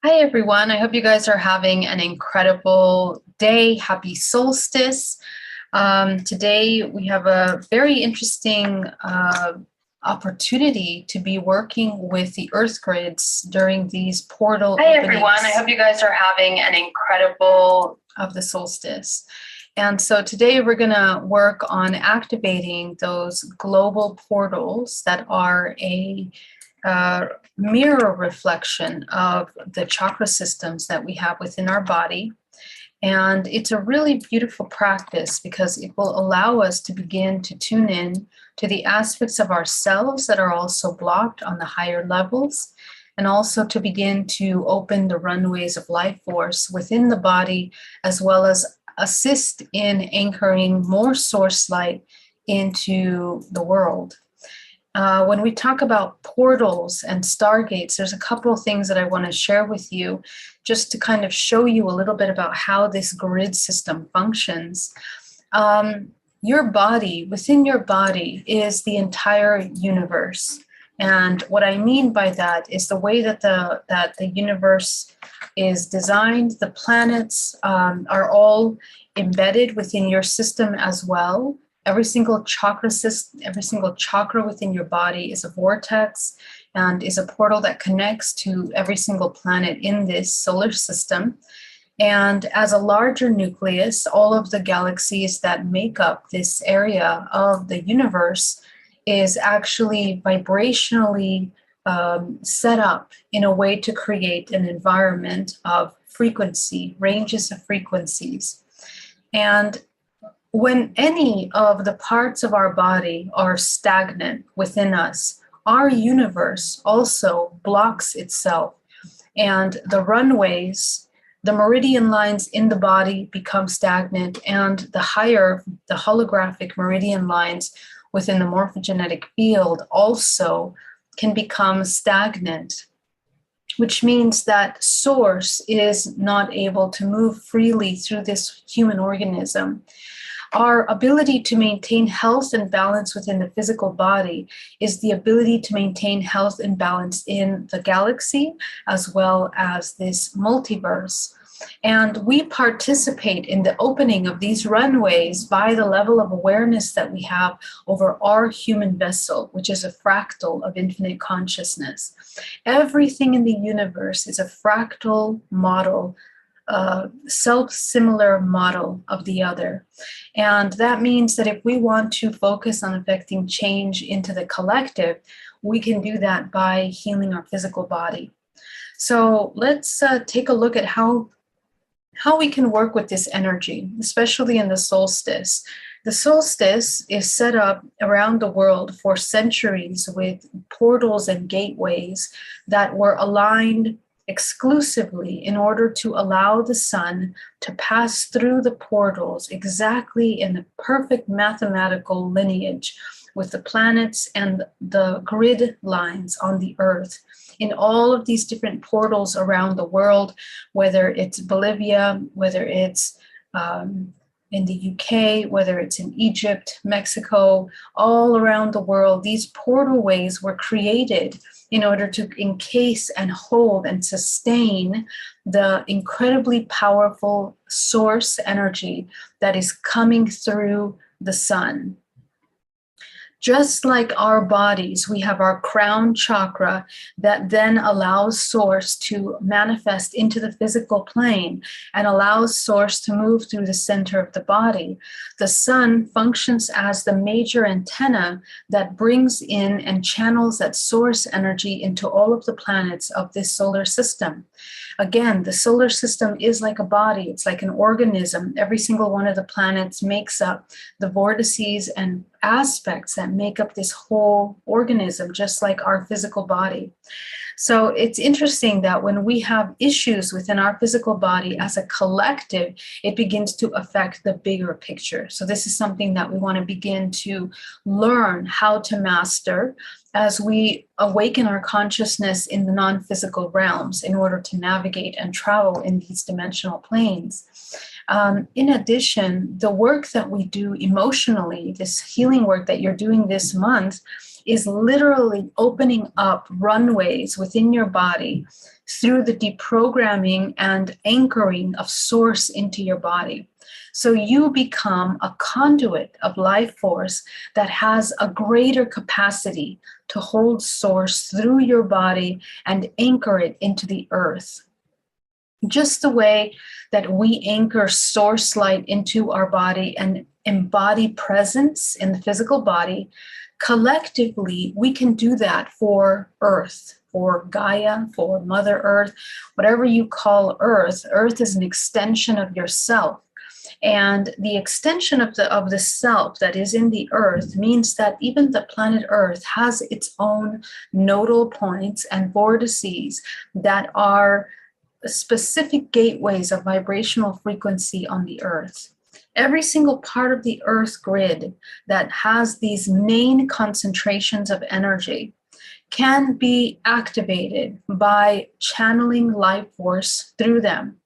Hi, everyone. I hope you guys are having an incredible day. Happy solstice. Today, we have a very interesting opportunity to be working with the earth grids during these portal Hi, openings. everyone. I hope you guys are having an incredible of the solstice. And so today we're going to work on activating those global portals that are a mirror reflection of the chakra systems that we have within our body. And it's a really beautiful practice because it will allow us to begin to tune in to the aspects of ourselves that are also blocked on the higher levels, and also to begin to open the runways of life force within the body, as well as assist in anchoring more source light into the world. When we talk about portals and stargates, there's a couple of things that I want to share with you just to kind of show you a little bit about how this grid system functions. Your body, within your body, is the entire universe. And what I mean by that is the way that the universe is designed. The planets are all embedded within your system as well. Every single chakra system, every single chakra within your body is a vortex and is a portal that connects to every single planet in this solar system. And as a larger nucleus, all of the galaxies that make up this area of the universe is actually vibrationally set up in a way to create an environment of frequency, ranges of frequencies. And when any of the parts of our body are stagnant within us, our universe also blocks itself, and the runways, the meridian lines in the body become stagnant, and the holographic meridian lines within the morphogenetic field also can become stagnant, which means that source is not able to move freely through this human organism. Our ability to maintain health and balance within the physical body is the ability to maintain health and balance in the galaxy as well as this multiverse. And we participate in the opening of these runways by the level of awareness that we have over our human vessel, which is a fractal of infinite consciousness. Everything in the universe is a fractal model, self-similar model of the other. And that means that if we want to focus on affecting change into the collective, we can do that by healing our physical body. So let's take a look at how we can work with this energy, especially in the solstice. The solstice is set up around the world for centuries with portals and gateways that were aligned exclusively in order to allow the sun to pass through the portals exactly in the perfect mathematical lineage with the planets and the grid lines on the earth in all of these different portals around the world, whether it's Bolivia, whether it's in the UK, whether it's in Egypt, Mexico, all around the world. These portalways were created in order to encase and hold and sustain the incredibly powerful source energy that is coming through the sun. Just like our bodies, we have our crown chakra that then allows source to manifest into the physical plane and allows source to move through the center of the body. The sun functions as the major antenna that brings in and channels that source energy into all of the planets of this solar system. Again, the solar system is like a body. It's like an organism. Every single one of the planets makes up the vortices and aspects that make up this whole organism, just like our physical body. So it's interesting that when we have issues within our physical body as a collective, it begins to affect the bigger picture. So this is something that we want to begin to learn how to master as we awaken our consciousness in the non-physical realms in order to navigate and travel in these dimensional planes. In addition, the work that we do emotionally, this healing work that you're doing this month, is literally opening up runways within your body through the deprogramming and anchoring of source into your body. So you become a conduit of life force that has a greater capacity to hold source through your body and anchor it into the earth. Just the way that we anchor source light into our body and embody presence in the physical body, collectively, we can do that for Earth, for Gaia, for Mother Earth, whatever you call Earth. Earth is an extension of yourself. And the extension of the self that is in the earth means that even the planet Earth has its own nodal points and vortices that are specific gateways of vibrational frequency on the earth. Every single part of the earth grid that has these main concentrations of energy can be activated by channeling life force through them.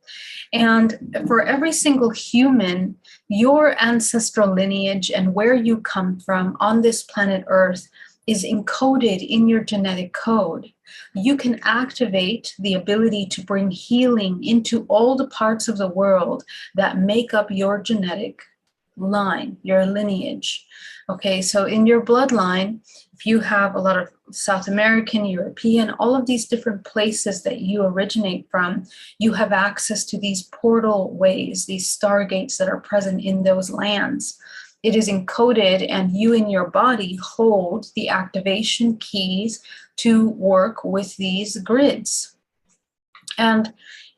And for every single human, your ancestral lineage and where you come from on this planet Earth is encoded in your genetic code. You can activate the ability to bring healing into all the parts of the world that make up your genetic line, your lineage. Okay, so in your bloodline, if you have a lot of South American, European, all of these different places that you originate from, you have access to these portal ways, these stargates that are present in those lands. It is encoded, and you in your body hold the activation keys to work with these grids. And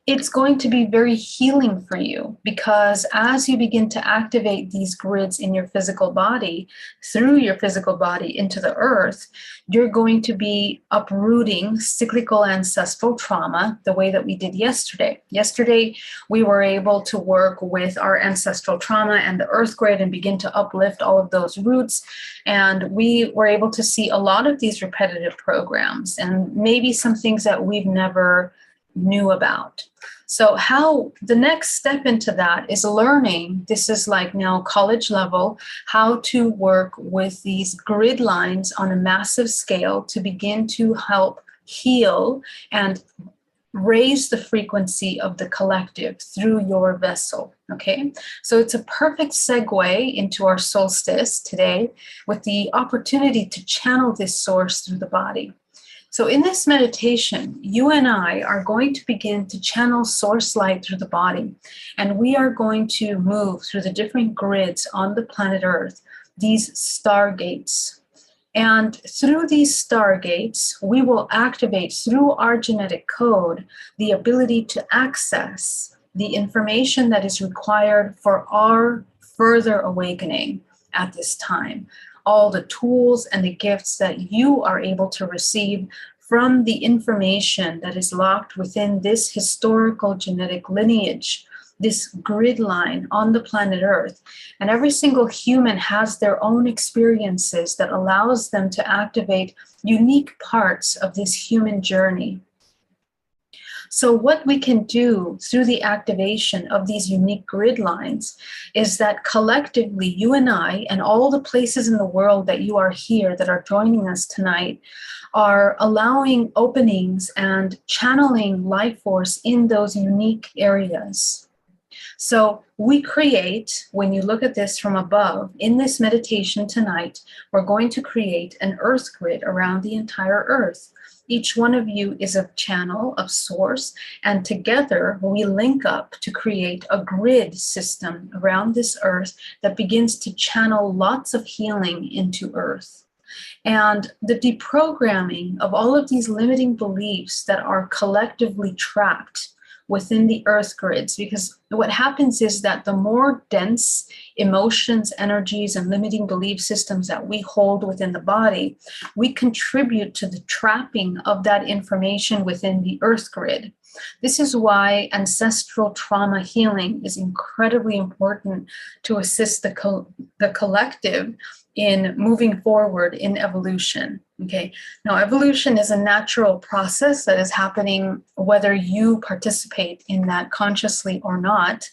it's going to be very healing for you, because as you begin to activate these grids in your physical body, through your physical body into the earth, you're going to be uprooting cyclical ancestral trauma the way that we did yesterday. Yesterday, we were able to work with our ancestral trauma and the earth grid and begin to uplift all of those roots. And we were able to see a lot of these repetitive programs and maybe some things that we've never knew about. So how the next step into that is learning, this is like now college level, how to work with these grid lines on a massive scale to begin to help heal and raise the frequency of the collective through your vessel. Okay, so it's a perfect segue into our solstice today with the opportunity to channel this source through the body. So in this meditation, you and I are going to begin to channel source light through the body, and we are going to move through the different grids on the planet Earth, these stargates. And through these stargates, we will activate through our genetic code the ability to access the information that is required for our further awakening at this time. All the tools and the gifts that you are able to receive from the information that is locked within this historical genetic lineage, this grid line on the planet Earth. And every single human has their own experiences that allows them to activate unique parts of this human journey. So what we can do through the activation of these unique grid lines is that collectively, you and I, and all the places in the world that you are here that are joining us tonight, are allowing openings and channeling life force in those unique areas. So we create, when you look at this from above, in this meditation tonight, we're going to create an earth grid around the entire earth. Each one of you is a channel of source, and together we link up to create a grid system around this earth that begins to channel lots of healing into earth. And the deprogramming of all of these limiting beliefs that are collectively trapped within the earth grids, because what happens is that the more dense emotions, energies, and limiting belief systems that we hold within the body, we contribute to the trapping of that information within the earth grid. This is why ancestral trauma healing is incredibly important to assist the collective in moving forward in evolution. Okay, now evolution is a natural process that is happening whether you participate in that consciously or not.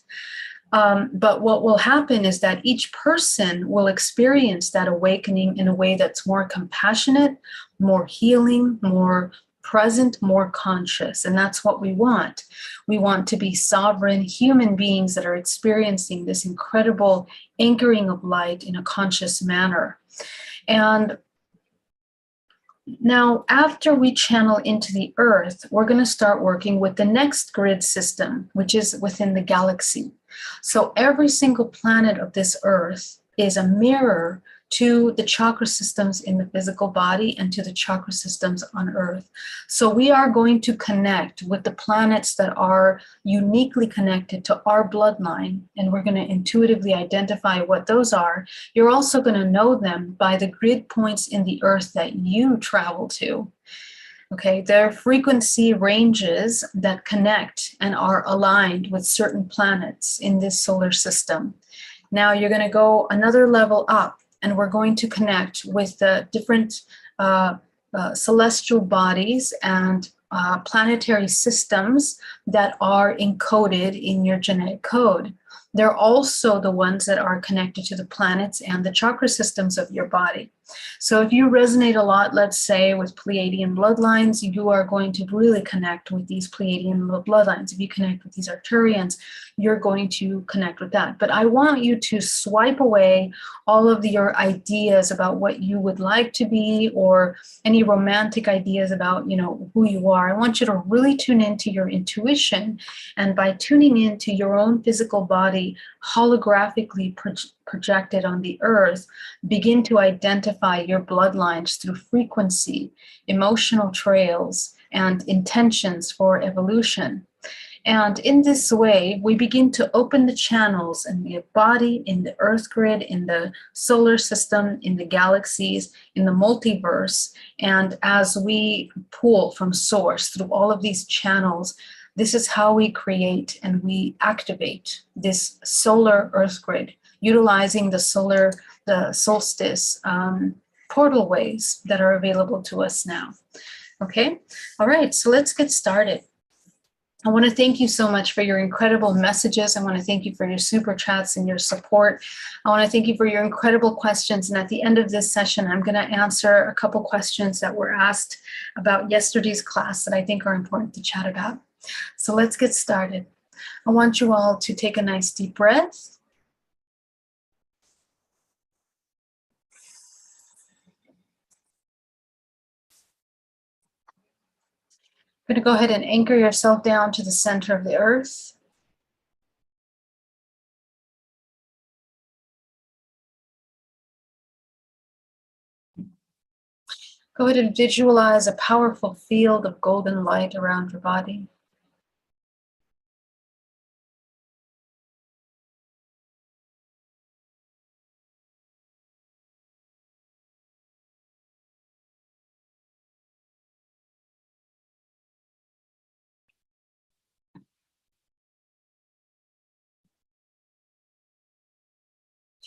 But what will happen is that each person will experience that awakening in a way that's more compassionate, more healing, more present, more conscious. And that's what we want. We want to be sovereign human beings that are experiencing this incredible anchoring of light in a conscious manner. And now, after we channel into the earth, we're going to start working with the next grid system, which is within the galaxy. So every single planet of this earth is a mirror to the chakra systems in the physical body and to the chakra systems on earth. So we are going to connect with the planets that are uniquely connected to our bloodline, and we're going to intuitively identify what those are. You're also going to know them by the grid points in the earth that you travel to. Okay, there are frequency ranges that connect and are aligned with certain planets in this solar system. Now you're going to go another level up, and we're going to connect with the different celestial bodies and planetary systems that are encoded in your genetic code. They're also the ones that are connected to the planets and the chakra systems of your body. So if you resonate a lot, let's say, with Pleiadian bloodlines, you are going to really connect with these Pleiadian bloodlines. If you connect with these Arcturians, you're going to connect with that. But I want you to swipe away all of your ideas about what you would like to be, or any romantic ideas about, who you are. I want you to really tune into your intuition. And by tuning into your own physical body, holographically projected on the earth, begin to identify your bloodlines through frequency, emotional trails, and intentions for evolution. And in this way, we begin to open the channels in the body, in the earth grid, in the solar system, in the galaxies, in the multiverse. And as we pull from source through all of these channels, this is how we create and we activate this solar earth grid, utilizing the solstice portal ways that are available to us now. Okay, all right, so let's get started. I want to thank you so much for your incredible messages. I want to thank you for your super chats and your support. I want to thank you for your incredible questions. And at the end of this session, I'm going to answer a couple questions that were asked about yesterday's class that I think are important to chat about. So let's get started. I want you all to take a nice deep breath. You're going to go ahead and anchor yourself down to the center of the earth. Go ahead and visualize a powerful field of golden light around your body.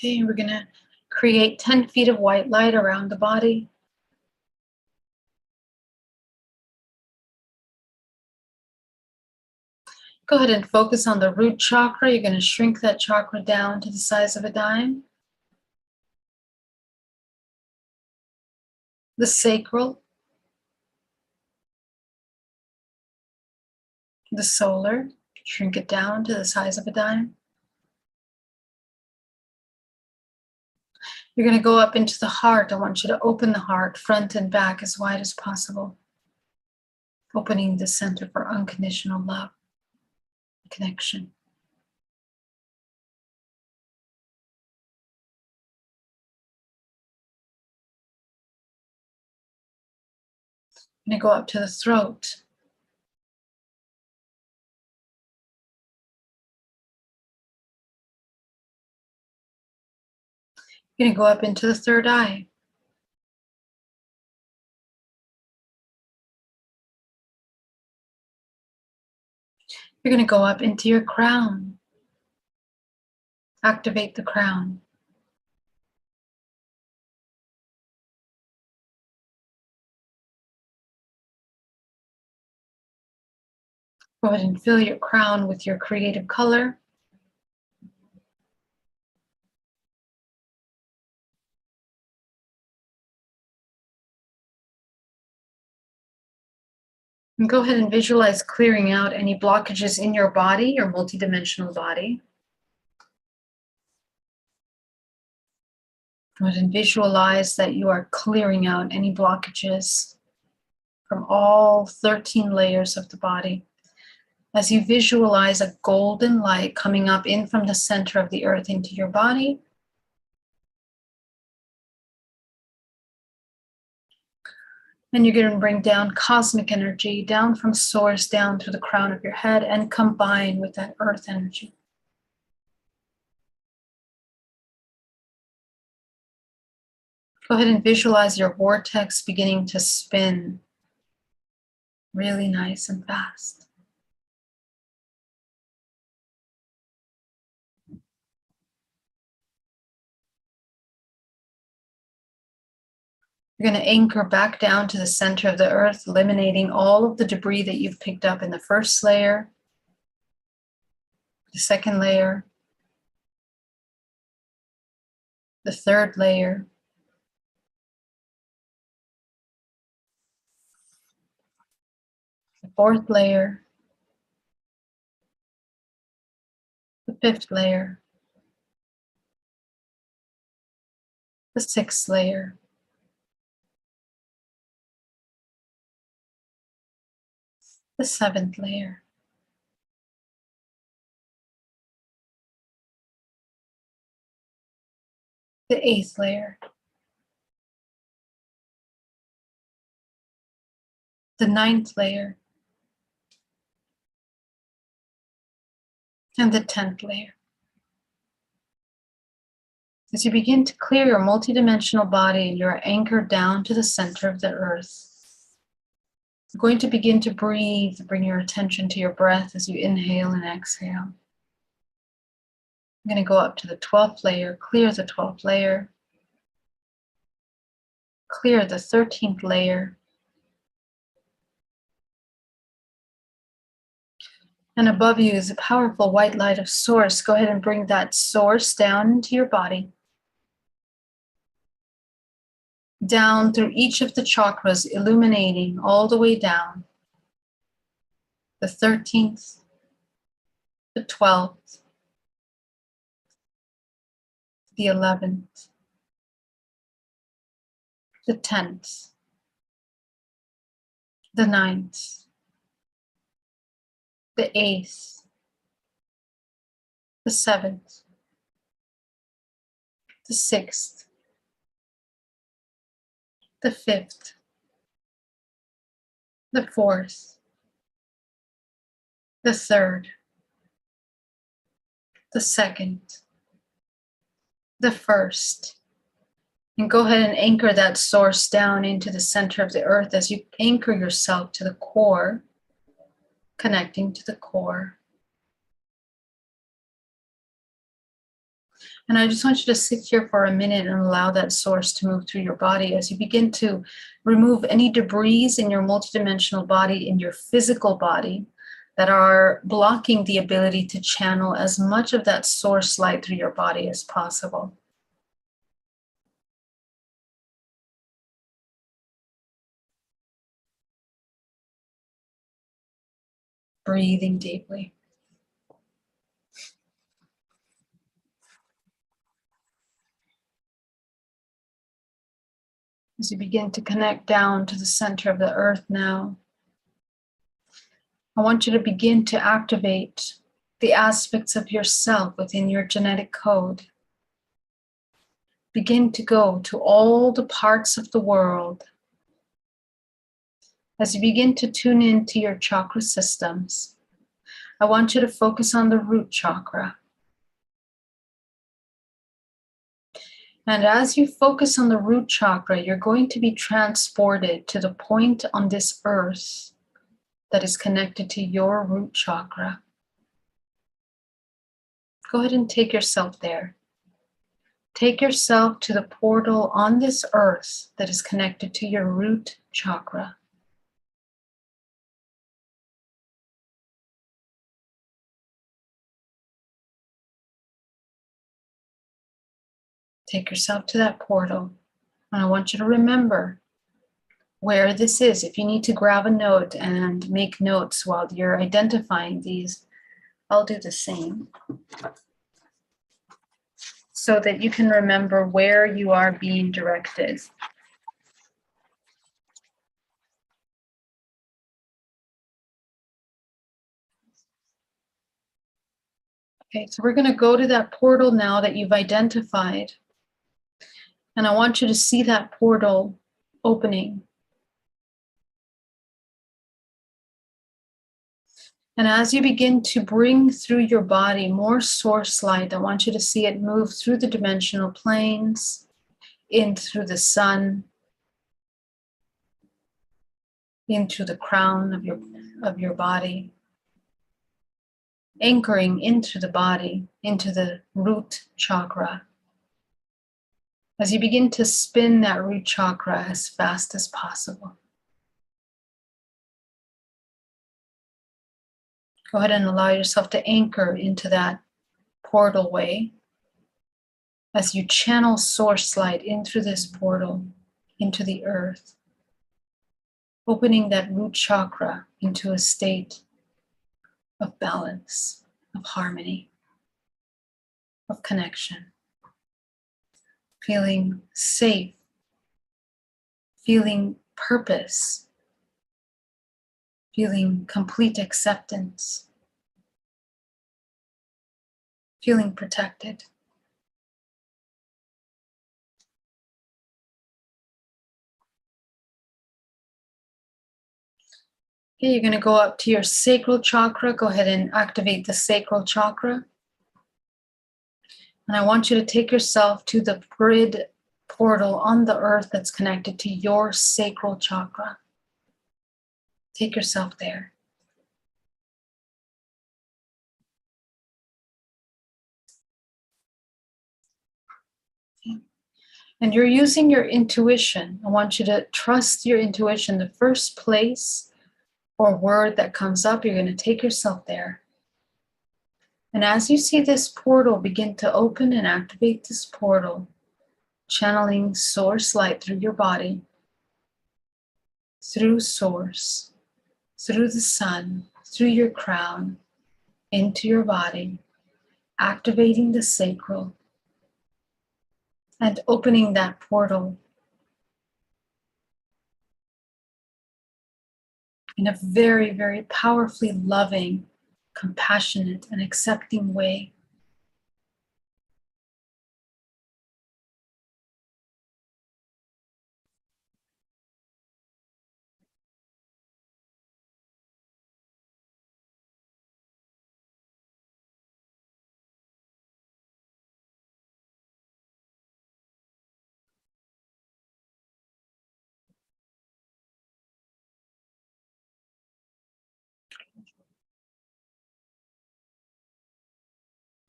Okay, we're going to create 10 feet of white light around the body. Go ahead and focus on the root chakra. You're going to shrink that chakra down to the size of a dime. The sacral, the solar, shrink it down to the size of a dime. You're going to go up into the heart. I want you to open the heart front and back as wide as possible, opening the center for unconditional love, connection. You're going to go up to the throat. You're going to go up into the third eye. You're going to go up into your crown. Activate the crown. Go ahead and fill your crown with your creative color. And go ahead and visualize clearing out any blockages in your body, your multidimensional body. Go ahead and visualize that you are clearing out any blockages from all 13 layers of the body. As you visualize a golden light coming up in from the center of the earth into your body, and you're going to bring down cosmic energy, down from source, down through the crown of your head, and combine with that earth energy. Go ahead and visualize your vortex beginning to spin really nice and fast. You're going to anchor back down to the center of the earth, eliminating all of the debris that you've picked up in the first layer, the second layer, the third layer, the fourth layer, the fifth layer, the sixth layer, the seventh layer, the eighth layer, the ninth layer, and the 10th layer. As you begin to clear your multidimensional body and you're anchored down to the center of the earth, you're going to begin to breathe, bring your attention to your breath as you inhale and exhale. I'm going to go up to the 12th layer, clear the 12th layer, clear the 13th layer, and above you is a powerful white light of source. Go ahead and bring that source down into your body, down through each of the chakras, illuminating all the way down. The 13th, the 12th, the 11th, the 10th, the 9th, the 8th, the 7th, the 6th, the 5th, the 4th, the 3rd, the 2nd, the 1st. And go ahead and anchor that source down into the center of the earth as you anchor yourself to the core, connecting to the core. And I just want you to sit here for a minute and allow that source to move through your body as you begin to remove any debris in your multidimensional body, in your physical body, that are blocking the ability to channel as much of that source light through your body as possible. Breathing deeply. As you begin to connect down to the center of the earth now, I want you to begin to activate the aspects of yourself within your genetic code. Begin to go to all the parts of the world. As you begin to tune into your chakra systems, I want you to focus on the root chakra. And as you focus on the root chakra, you're going to be transported to the point on this earth that is connected to your root chakra. Go ahead and take yourself there. Take yourself to the portal on this earth that is connected to your root chakra. Take yourself to that portal, and I want you to remember where this is. If you need to grab a note and make notes while you're identifying these, I'll do the same, so that you can remember where you are being directed. Okay, so we're going to go to that portal now that you've identified. And I want you to see that portal opening. And as you begin to bring through your body more source light, I want you to see it move through the dimensional planes, in through the sun, into the crown of your body, anchoring into the body, into the root chakra. As you begin to spin that root chakra as fast as possible. Go ahead and allow yourself to anchor into that portal way as you channel source light in through this portal into the earth, opening that root chakra into a state of balance, of harmony, of connection, feeling safe, feeling purpose, feeling complete acceptance, feeling protected. Okay, you're going to go up to your sacral chakra. Go ahead and activate the sacral chakra. And I want you to take yourself to the grid portal on the earth that's connected to your sacral chakra. Take yourself there. Okay. And you're using your intuition. I want you to trust your intuition. The first place or word that comes up, you're going to take yourself there. And as you see this portal begin to open and activate this portal, channeling source light through your body, through source, through the sun, through your crown, into your body, activating the sacral, and opening that portal in a very, very powerfully loving, compassionate, and accepting way.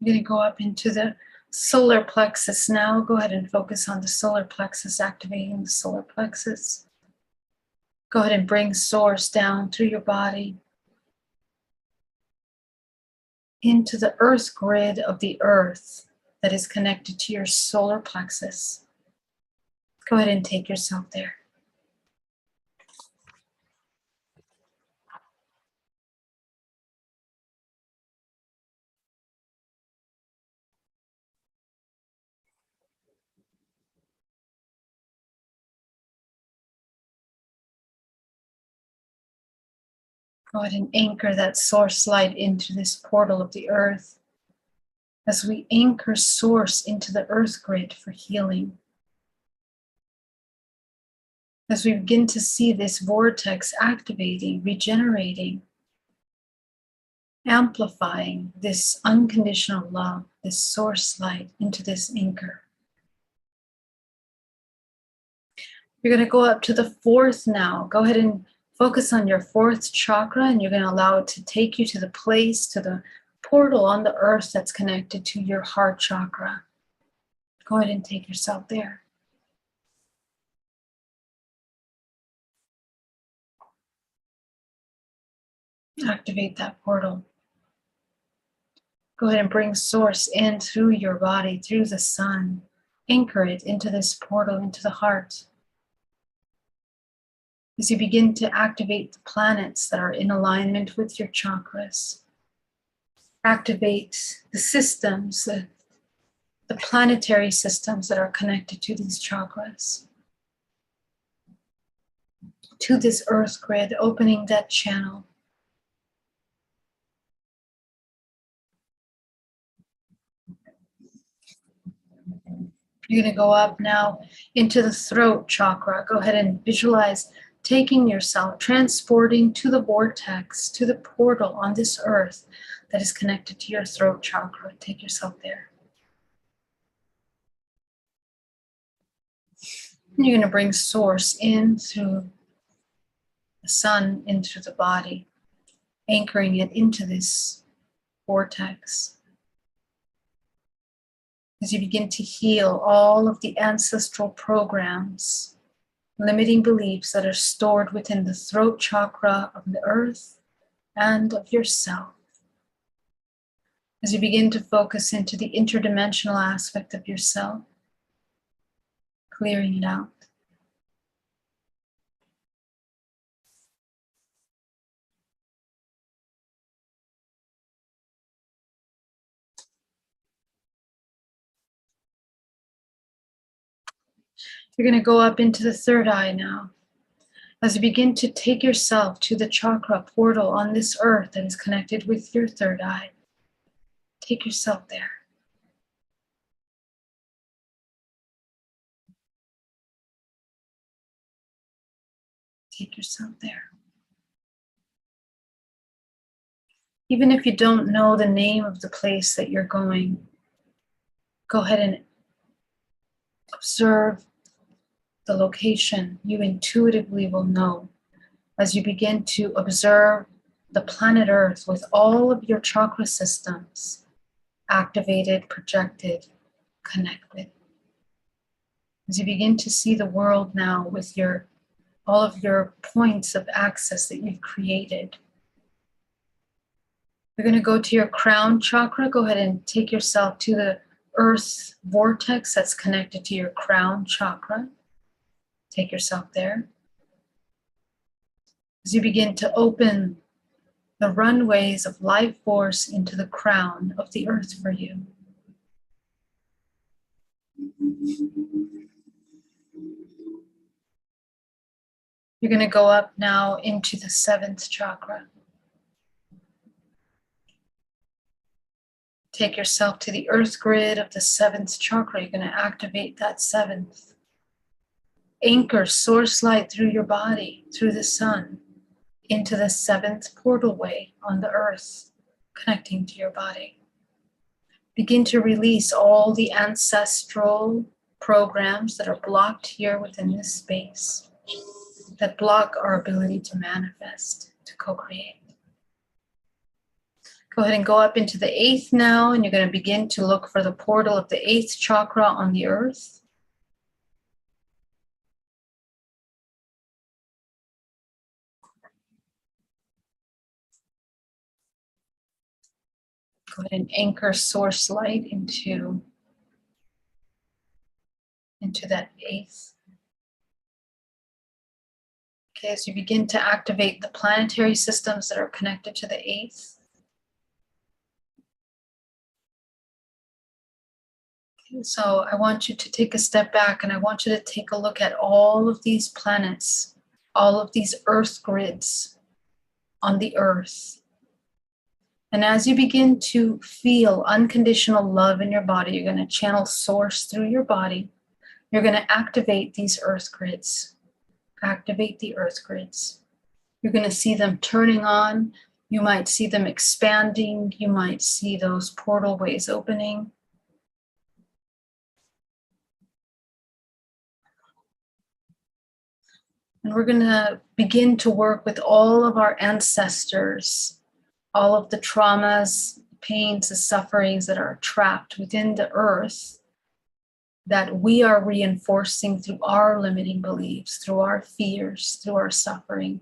I'm going to go up into the solar plexus now. Go ahead and focus on the solar plexus, activating the solar plexus. Go ahead and bring source down through your body into the earth grid of the earth that is connected to your solar plexus. Go ahead and take yourself there. Go ahead and anchor that source light into this portal of the earth as we anchor source into the earth grid for healing. As we begin to see this vortex activating, regenerating, amplifying this unconditional love, this source light into this anchor. You're going to go up to the fourth now. Go ahead and focus on your fourth chakra, and you're going to allow it to take you to the place, to the portal on the earth that's connected to your heart chakra. Go ahead and take yourself there. Activate that portal. Go ahead and bring source in through your body, through the sun. Anchor it into this portal, into the heart. as you begin to activate the planets that are in alignment with your chakras. Activate the systems, the planetary systems that are connected to these chakras. To this earth grid, opening that channel. You're going to go up now into the throat chakra. Go ahead and visualize taking yourself, transporting to the vortex, to the portal on this earth that is connected to your throat chakra. Take yourself there. And you're going to bring source in through the sun, into the body, anchoring it into this vortex. As you begin to heal all of the ancestral programs, limiting beliefs that are stored within the throat chakra of the earth and of yourself. As you begin to focus into the interdimensional aspect of yourself, clearing it out. You're going to go up into the third eye now. As you begin to take yourself to the chakra portal on this earth that is connected with your third eye. Take yourself there. Take yourself there. Even if you don't know the name of the place that you're going, go ahead and observe the location. You intuitively will know as you begin to observe the planet Earth with all of your chakra systems activated, projected, connected. As you begin to see the world now with all of your points of access that you've created. You're going to go to your crown chakra. Go ahead and take yourself to the earth vortex that's connected to your crown chakra. Take yourself there. As you begin to open the runways of life force into the crown of the earth for you. You're going to go up now into the seventh chakra. Take yourself to the earth grid of the seventh chakra. You're going to activate that seventh. Anchor source light through your body, through the sun, into the seventh portal way on the earth, connecting to your body. Begin to release all the ancestral programs that are blocked here within this space, that block our ability to manifest, to co-create. Go ahead and go up into the eighth now, and you're going to begin to look for the portal of the eighth chakra on the earth. Go ahead and anchor source light into that eighth. Okay, as you begin to activate the planetary systems that are connected to the eighth. Okay, so I want you to take a step back and I want you to take a look at all of these planets, all of these earth grids on the earth. And as you begin to feel unconditional love in your body, you're going to channel source through your body. You're going to activate these earth grids. Activate the earth grids. You're going to see them turning on. You might see them expanding. You might see those portal ways opening. And we're going to begin to work with all of our ancestors, all of the traumas, pains, the sufferings that are trapped within the earth that we are reinforcing through our limiting beliefs, through our fears, through our suffering.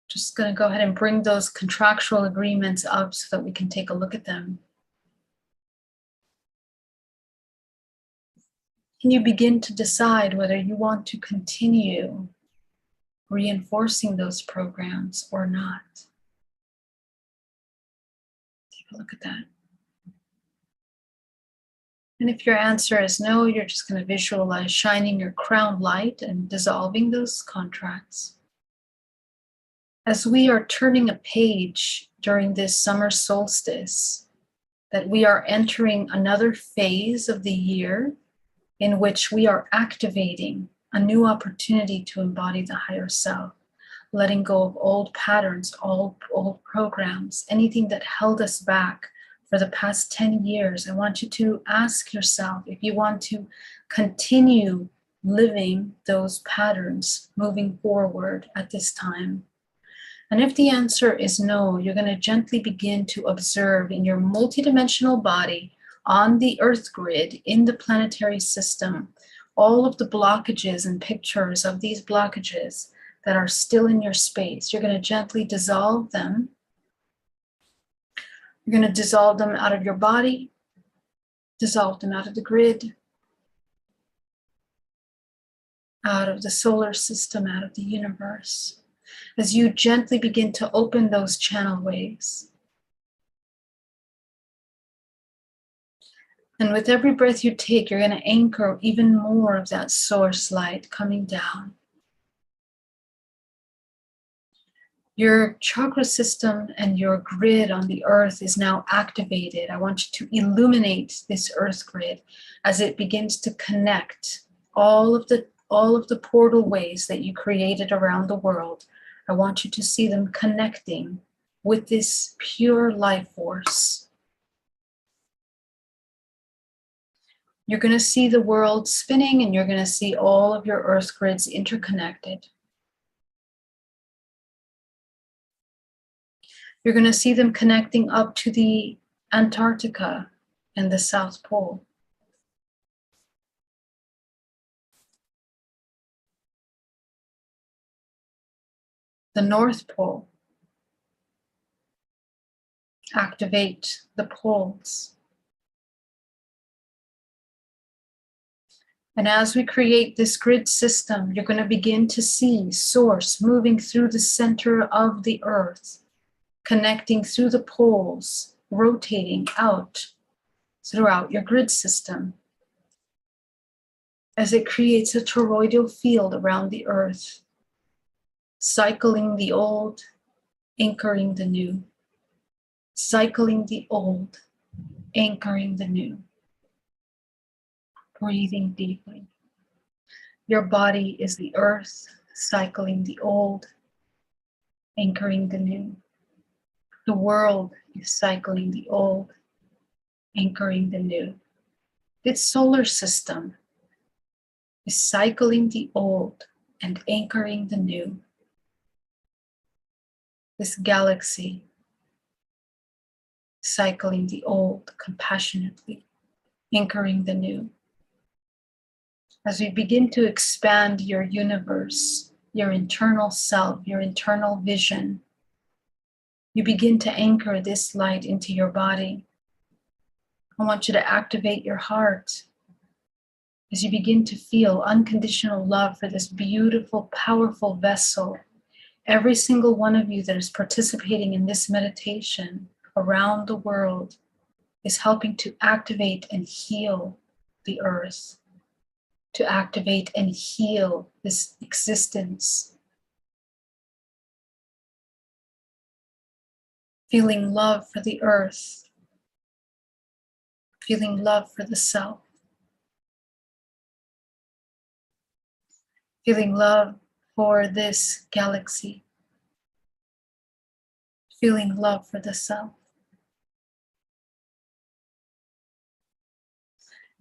Just going to go ahead and bring those contractual agreements up so that we can take a look at them. Can you begin to decide whether you want to continue reinforcing those programs or not? Take a look at that. And if your answer is no, you're just going to visualize shining your crown light and dissolving those contracts. As we are turning a page during this summer solstice, that we are entering another phase of the year in which we are activating a new opportunity to embody the higher self, letting go of old patterns, old programs, anything that held us back for the past 10 years. I want you to ask yourself if you want to continue living those patterns moving forward at this time. And if the answer is no, you're going to gently begin to observe in your multidimensional body on the earth grid, in the planetary system, all of the blockages and pictures of these blockages that are still in your space. You're going to gently dissolve them. You're going to dissolve them out of your body, dissolve them out of the grid, out of the solar system, out of the universe. As you gently begin to open those channel waves. And with every breath you take, you're going to anchor even more of that source light coming down. Your chakra system and your grid on the earth is now activated. I want you to illuminate this earth grid as it begins to connect all of the portal ways that you created around the world. I want you to see them connecting with this pure life force. You're going to see the world spinning, and you're going to see all of your earth grids interconnected. You're going to see them connecting up to the Antarctica and the South Pole. The North Pole. Activate the poles. And as we create this grid system, you're going to begin to see source moving through the center of the earth, connecting through the poles, rotating out throughout your grid system as it creates a toroidal field around the earth, cycling the old, anchoring the new, cycling the old, anchoring the new. Breathing deeply. Your body is the earth, cycling the old, anchoring the new. The world is cycling the old, anchoring the new. This solar system is cycling the old and anchoring the new. This galaxy, cycling the old compassionately, anchoring the new. As we begin to expand your universe, your internal self, your internal vision, you begin to anchor this light into your body. I want you to activate your heart as you begin to feel unconditional love for this beautiful, powerful vessel. Every single one of you that is participating in this meditation around the world is helping to activate and heal the earth, to activate and heal this existence. Feeling love for the earth, feeling love for the self, feeling love for this galaxy, feeling love for the self.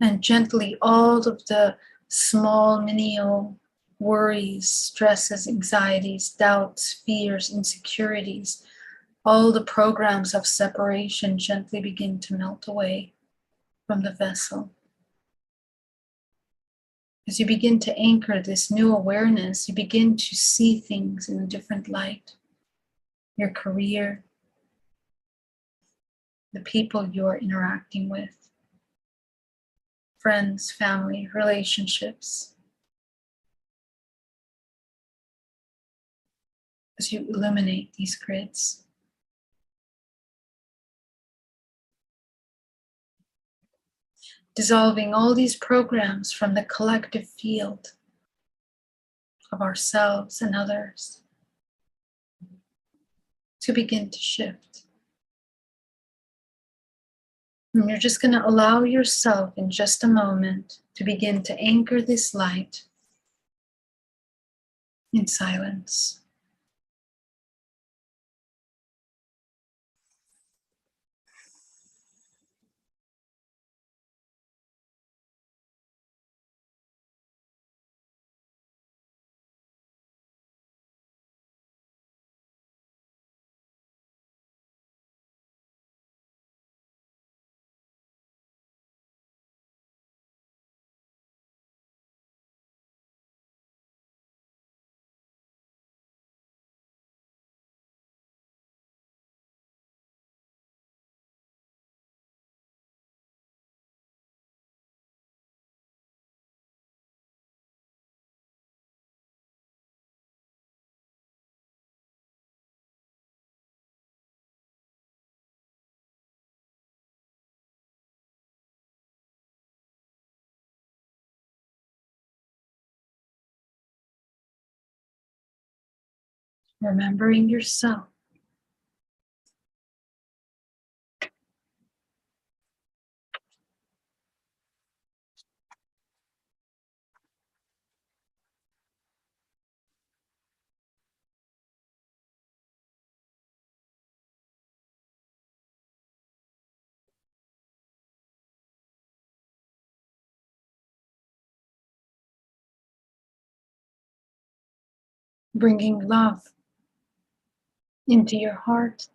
And gently, all of the small, menial worries, stresses, anxieties, doubts, fears, insecurities, all the programs of separation gently begin to melt away from the vessel. As you begin to anchor this new awareness, you begin to see things in a different light. Your career, the people you are interacting with, friends, family, relationships. as you illuminate these grids. Dissolving all these programs from the collective field of ourselves and others to begin to shift. And you're just going to allow yourself in just a moment to begin to anchor this light in silence. Remembering yourself. Bringing love into your heart,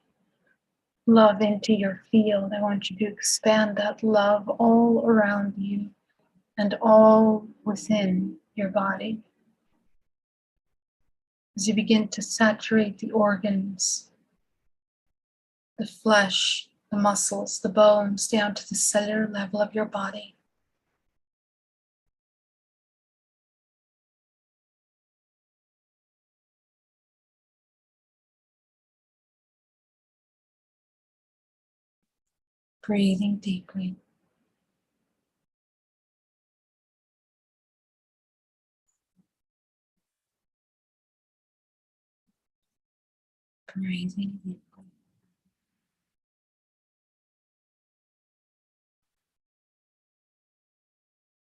love into your field. I want you to expand that love all around you and all within your body. As you begin to saturate the organs, the flesh, the muscles, the bones, down to the cellular level of your body. Breathing deeply. Breathing deeply.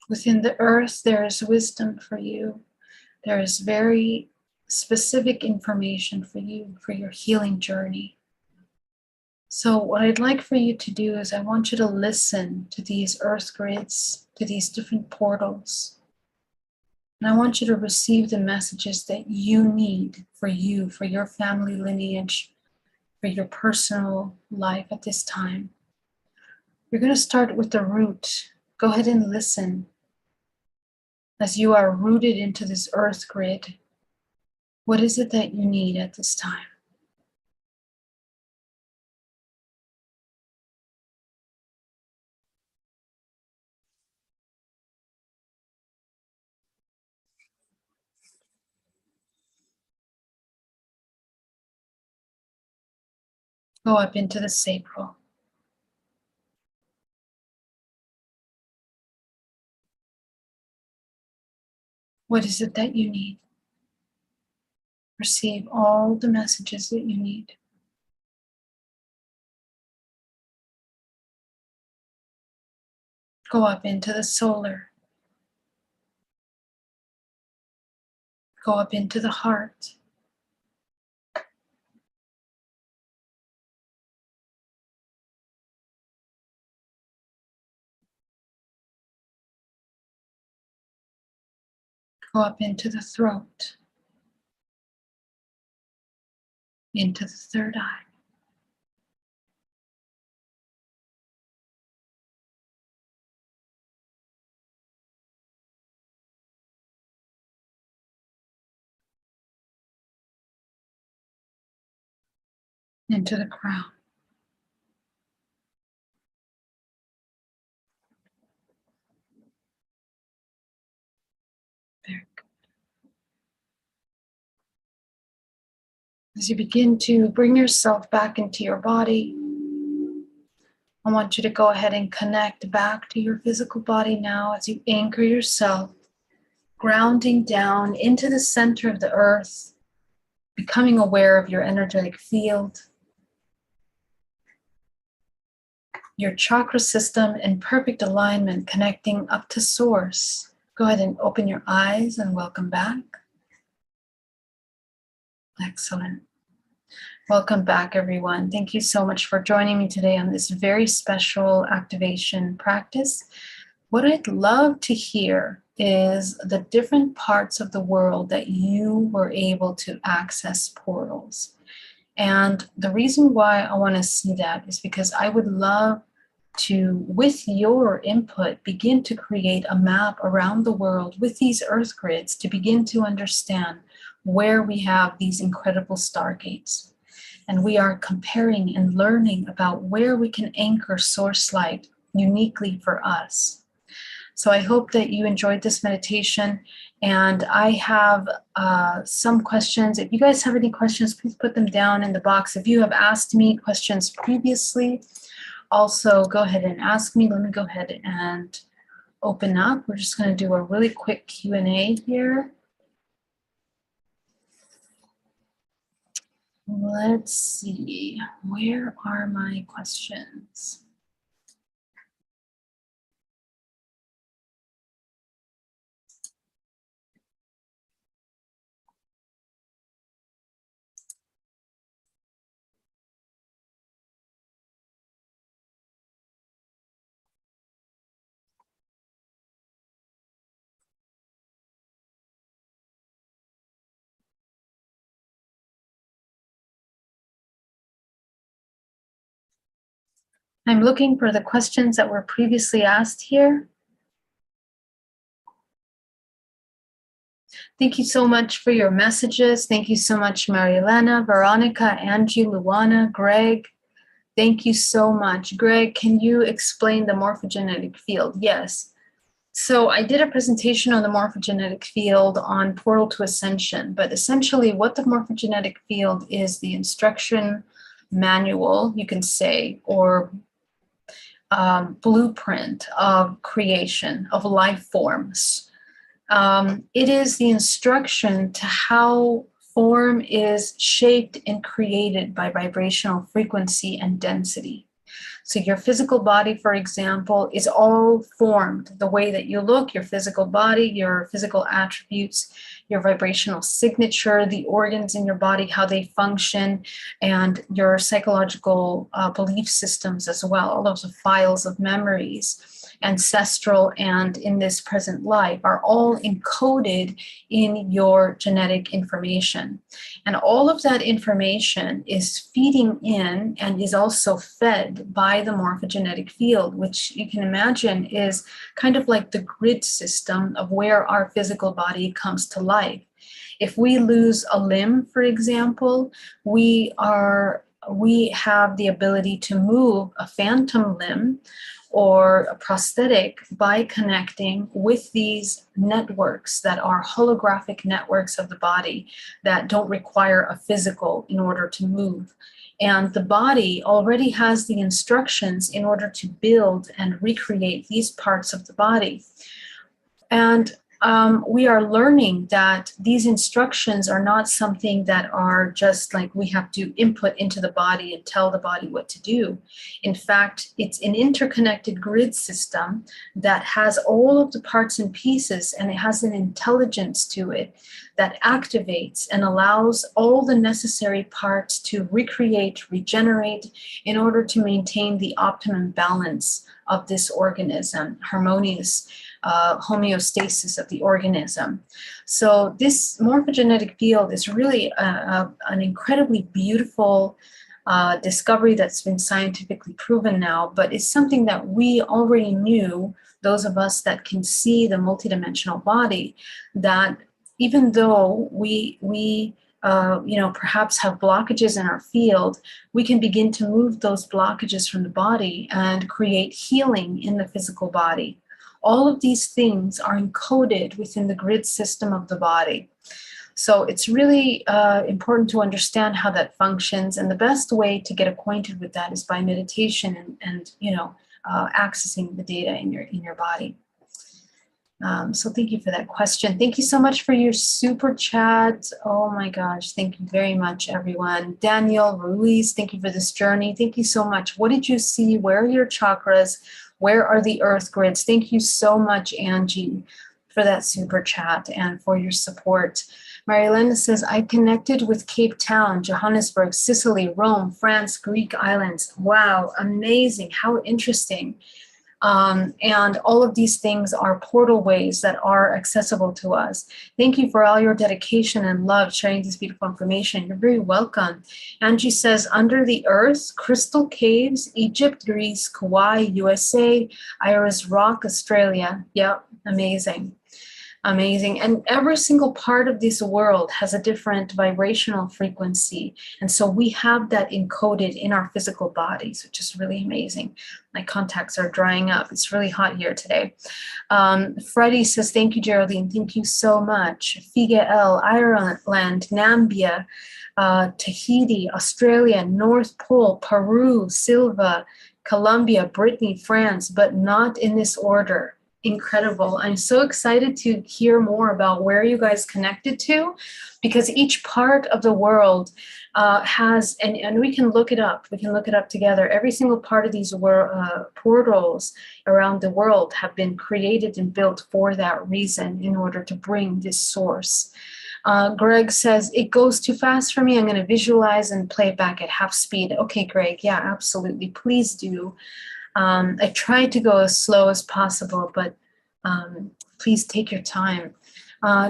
Within the earth, there is wisdom for you. There is very specific information for you for your healing journey. So what I'd like for you to do is I want you to listen to these earth grids, to these different portals. And I want you to receive the messages that you need for you, for your family lineage, for your personal life at this time. You're going to start with the root. Go ahead and listen as you are rooted into this earth grid. What is it that you need at this time? Go up into the sacral. What is it that you need? Receive all the messages that you need. Go up into the solar. Go up into the heart. Go up into the throat. Into the third eye. Into the crown. Very good. As you begin to bring yourself back into your body, I want you to go ahead and connect back to your physical body now as you anchor yourself, grounding down into the center of the earth, becoming aware of your energetic field, your chakra system in perfect alignment, connecting up to source. Go ahead and open your eyes and welcome back. Excellent. Welcome back, everyone. Thank you so much for joining me today on this very special activation practice. What I'd love to hear is the different parts of the world that you were able to access portals. And the reason why I want to see that is because I would love to, with your input, begin to create a map around the world with these earth grids to begin to understand where we have these incredible stargates. And we are comparing and learning about where we can anchor source light uniquely for us. So I hope that you enjoyed this meditation, and I have some questions. If you guys have any questions, please put them down in the box. If you have asked me questions previously, also go ahead and ask me. Let me go ahead and open up. We're just going to do a really quick Q&A here. Let's see, where are my questions? I'm looking for the questions that were previously asked here. Thank you so much for your messages. Thank you so much, Marielena, Veronica, Angie, Luana, Greg. Thank you so much. Greg, can you explain the morphogenetic field? Yes. So I did a presentation on the morphogenetic field on Portal to Ascension, but essentially what the morphogenetic field is the instruction manual, you can say, or blueprint of creation of life forms. It is the instruction to how form is shaped and created by vibrational frequency and density. So your physical body, for example, is all formed the way that you look, your physical body, your physical attributes, your vibrational signature, the organs in your body, how they function, and your psychological belief systems as well. All those files of memories, ancestral and in this present life, are all encoded in your genetic information. And all of that information is feeding in and is also fed by the morphogenetic field, which you can imagine is kind of like the grid system of where our physical body comes to life. If we lose a limb, for example, we have the ability to move a phantom limb or a prosthetic by connecting with these networks that are holographic networks of the body that don't require a physical in order to move. And the body already has the instructions in order to build and recreate these parts of the body. And we are learning that these instructions are not something that are just like we have to input into the body and tell the body what to do. In fact, it's an interconnected grid system that has all of the parts and pieces, and it has an intelligence to it that activates and allows all the necessary parts to recreate, regenerate in order to maintain the optimum balance of this organism, harmonious homeostasis of the organism. So this morphogenetic field is really an incredibly beautiful discovery that's been scientifically proven now, but it's something that we already knew, those of us that can see the multidimensional body, that even though we perhaps have blockages in our field, we can begin to move those blockages from the body and create healing in the physical body. All of these things are encoded within the grid system of the body. So it's really important to understand how that functions. And the best way to get acquainted with that is by meditation and accessing the data in your body. So thank you for that question. Thank you so much for your super chat. Oh my gosh, thank you very much, everyone. Daniel Ruiz, thank you for this journey. Thank you so much. What did you see? Where are your chakras? Where are the earth grids? Thank you so much, Angie, for that super chat and for your support. Marilena says, I connected with Cape Town, Johannesburg, Sicily, Rome, France, Greek islands. Wow, amazing. How interesting. And all of these things are portal ways that are accessible to us. Thank you for all your dedication and love sharing this beautiful information. You're very welcome. Angie says, under the earth, crystal caves, Egypt, Greece, Kauai, USA, Iris Rock, Australia. Yep, amazing. Amazing. And every single part of this world has a different vibrational frequency. And so we have that encoded in our physical bodies, which is really amazing. My contacts are drying up. It's really hot here today. Freddie says, thank you, Geraldine. Thank you so much. Figa L, Ireland, Nambia, Tahiti, Australia, North Pole, Peru, Silva, Colombia, Brittany, France, but not in this order. Incredible. I'm so excited to hear more about where you guys connected to, because each part of the world has, and we can look it up. We can look it up together. Every single part of these portals around the world have been created and built for that reason, in order to bring this source. Greg says, it goes too fast for me. I'm going to visualize and play it back at half speed. Okay, Greg. Yeah, absolutely. Please do. I tried to go as slow as possible, but please take your time.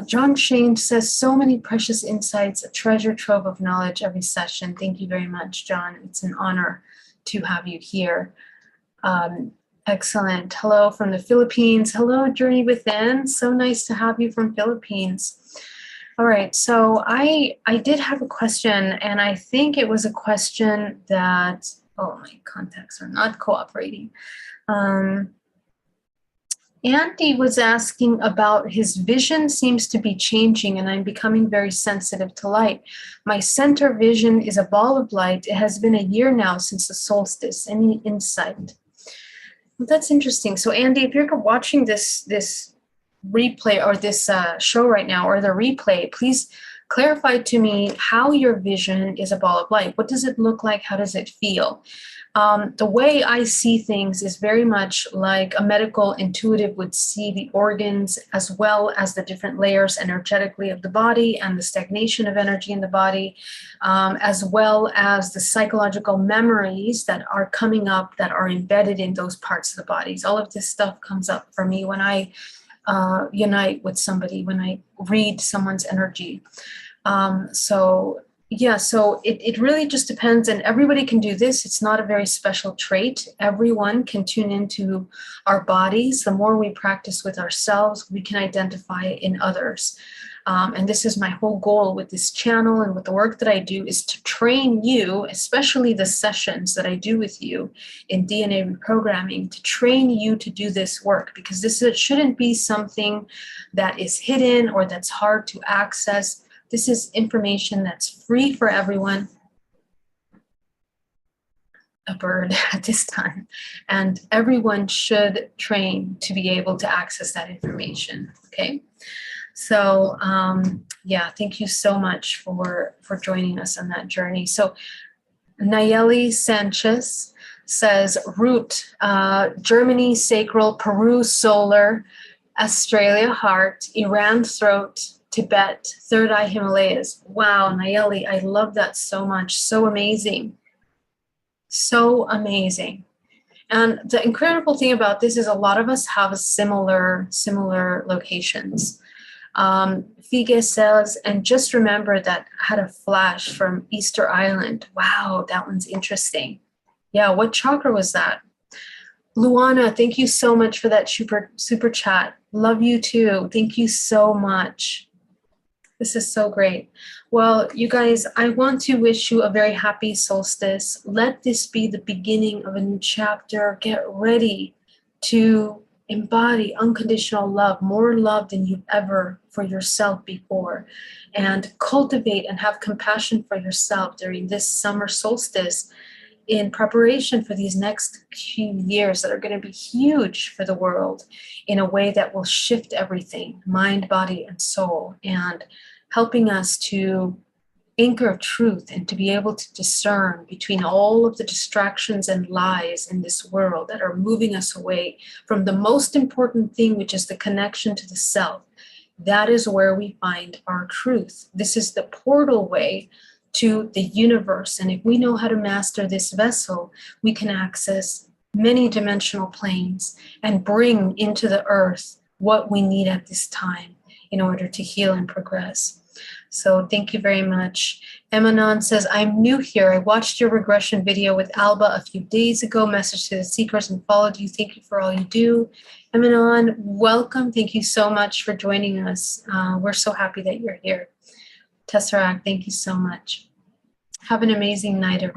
John Shane says, so many precious insights, a treasure trove of knowledge every session. Thank you very much, John. It's an honor to have you here. Excellent. Hello from the Philippines. Hello, Journey Within. So nice to have you from Philippines. All right, so I did have a question, and I think it was a question that, oh, my contacts are not cooperating. Andy was asking about his vision seems to be changing, and I'm becoming very sensitive to light. My center vision is a ball of light. It has been a year now since the solstice. Any insight? Well, that's interesting. So Andy, if you're watching this replay or this show right now, or the replay, please clarify to me how your vision is a ball of light. What does it look like? How does it feel? The way I see things is very much like a medical intuitive would see the organs, as well as the different layers energetically of the body and the stagnation of energy in the body, as well as the psychological memories that are coming up that are embedded in those parts of the bodies. All of this stuff comes up for me when I unite with somebody, when I read someone's energy. So it really just depends, and everybody can do this. It's not a very special trait. Everyone can tune into our bodies. The more we practice with ourselves, we can identify it in others. And this is my whole goal with this channel and with the work that I do, is to train you, especially the sessions that I do with you in DNA reprogramming, to train you to do this work, because this shouldn't be something that is hidden or that's hard to access. This is information that's free for everyone. A bird at this time. And everyone should train to be able to access that information, okay? So thank you so much for joining us on that journey. So Nayeli Sanchez says, root, Germany, sacral, Peru, solar, Australia, heart, Iran, throat, Tibet, third eye, Himalayas. Wow, Nayeli, I love that so much. So amazing. So amazing. And the incredible thing about this is a lot of us have similar locations. Figue says, and just remember that I had a flash from Easter Island. Wow, that one's interesting. Yeah, what chakra was that? Luana, thank you so much for that super chat. Love you too. Thank you so much. This is so great. Well, you guys, I want to wish you a very happy solstice. Let this be the beginning of a new chapter. Get ready to embody unconditional love, more love than you've ever for yourself before, and cultivate and have compassion for yourself during this summer solstice in preparation for these next few years that are going to be huge for the world in a way that will shift everything, mind, body, and soul, and helping us to anchor of truth and to be able to discern between all of the distractions and lies in this world that are moving us away from the most important thing, which is the connection to the self. That is where we find our truth. This is the portal way to the universe. And if we know how to master this vessel, we can access many dimensional planes and bring into the earth what we need at this time in order to heal and progress. So thank you very much. Emanon says, I'm new here. I watched your regression video with Alba a few days ago, message to the seekers and followed you. Thank you for all you do. Emanon, welcome. Thank you so much for joining us. We're so happy that you're here. Tesseract, thank you so much. Have an amazing night, everyone.